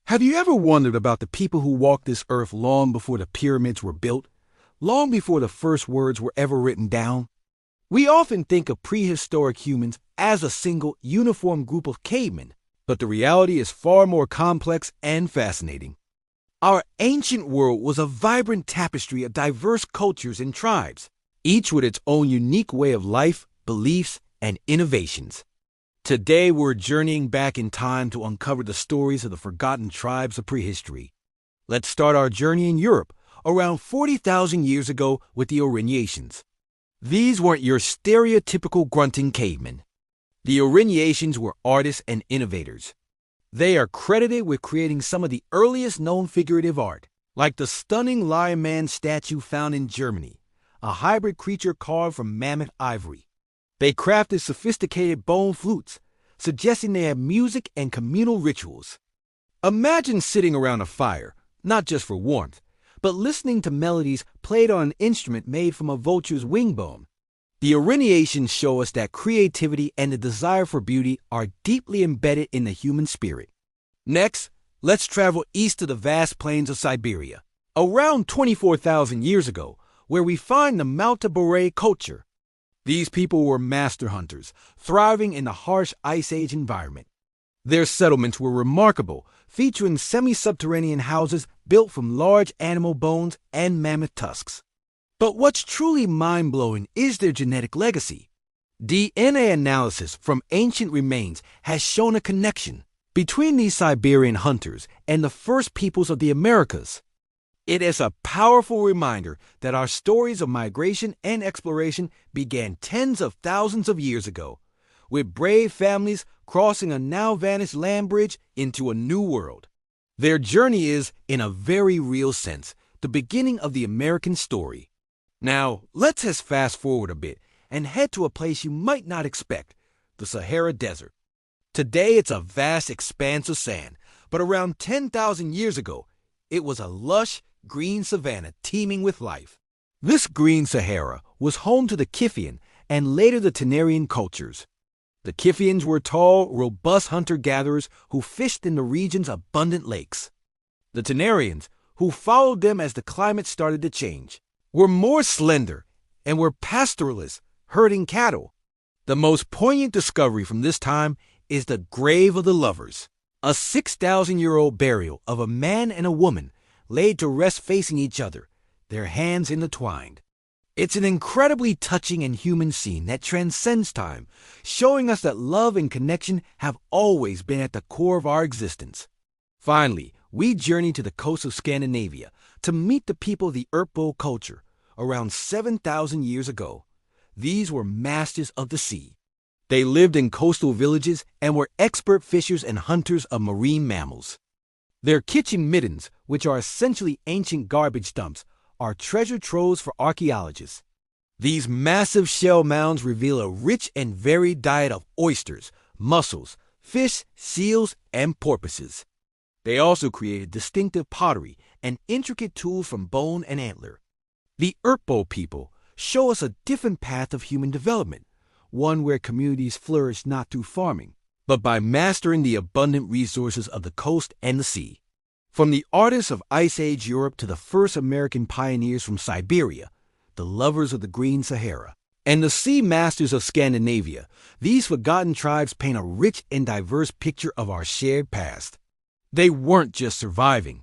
Have you ever wondered about the people who walked this earth long before the pyramids were built? Long before the first words were ever written down? We often think of prehistoric humans as a single, uniform group of cavemen, but the reality is far more complex and fascinating. Our ancient world was a vibrant tapestry of diverse cultures and tribes, each with its own unique way of life, beliefs, and innovations. Today, we're journeying back in time to uncover the stories of the forgotten tribes of prehistory. Let's start our journey in Europe, around 40,000 years ago with the Aurignacians. These weren't your stereotypical grunting cavemen. The Aurignacians were artists and innovators. They are credited with creating some of the earliest known figurative art, like the stunning Lion Man statue found in Germany, a hybrid creature carved from mammoth ivory. They crafted sophisticated bone flutes, suggesting they had music and communal rituals. Imagine sitting around a fire, not just for warmth, but listening to melodies played on an instrument made from a vulture's wing bone. The Aurignacians show us that creativity and the desire for beauty are deeply embedded in the human spirit. Next, let's travel east to the vast plains of Siberia, around 24,000 years ago, where we find the Malta-Boray culture. These people were master hunters, thriving in the harsh Ice Age environment. Their settlements were remarkable, featuring semi-subterranean houses built from large animal bones and mammoth tusks. But what's truly mind-blowing is their genetic legacy. DNA analysis from ancient remains has shown a connection between these Siberian hunters and the first peoples of the Americas. It is a powerful reminder that our stories of migration and exploration began tens of thousands of years ago, with brave families crossing a now-vanished land bridge into a new world. Their journey is, in a very real sense, the beginning of the American story. Now, let's just fast forward a bit and head to a place you might not expect, the Sahara Desert. Today, it's a vast expanse of sand, but around 10,000 years ago, it was a lush, green savanna teeming with life. This green Sahara was home to the Kiffian and later the Tenarian cultures. The Kiffians were tall, robust hunter-gatherers who fished in the region's abundant lakes. The Tenarians, who followed them as the climate started to change, were more slender and were pastoralists, herding cattle. The most poignant discovery from this time is the Grave of the Lovers, a 6,000-year-old burial of a man and a woman laid to rest facing each other, their hands intertwined. It's an incredibly touching and human scene that transcends time, showing us that love and connection have always been at the core of our existence. Finally, we journey to the coast of Scandinavia to meet the people of the Urpo culture around 7,000 years ago. These were masters of the sea. They lived in coastal villages and were expert fishers and hunters of marine mammals. Their kitchen middens, which are essentially ancient garbage dumps, are treasure troves for archaeologists. These massive shell mounds reveal a rich and varied diet of oysters, mussels, fish, seals, and porpoises. They also created distinctive pottery and intricate tools from bone and antler. The Urpo people show us a different path of human development, one where communities flourish not through farming, but by mastering the abundant resources of the coast and the sea. From the artists of Ice Age Europe to the first American pioneers from Siberia, the lovers of the Green Sahara, and the sea masters of Scandinavia, these forgotten tribes paint a rich and diverse picture of our shared past. They weren't just surviving.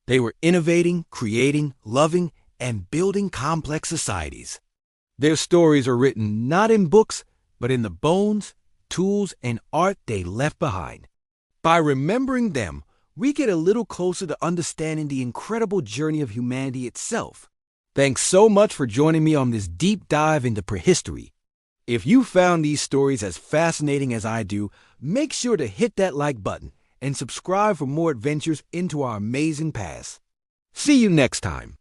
They were innovating, creating, loving, and building complex societies. Their stories are written not in books, but in the bones, tools, and art they left behind. By remembering them, we get a little closer to understanding the incredible journey of humanity itself. Thanks so much for joining me on this deep dive into prehistory. If you found these stories as fascinating as I do, make sure to hit that like button and subscribe for more adventures into our amazing past. See you next time.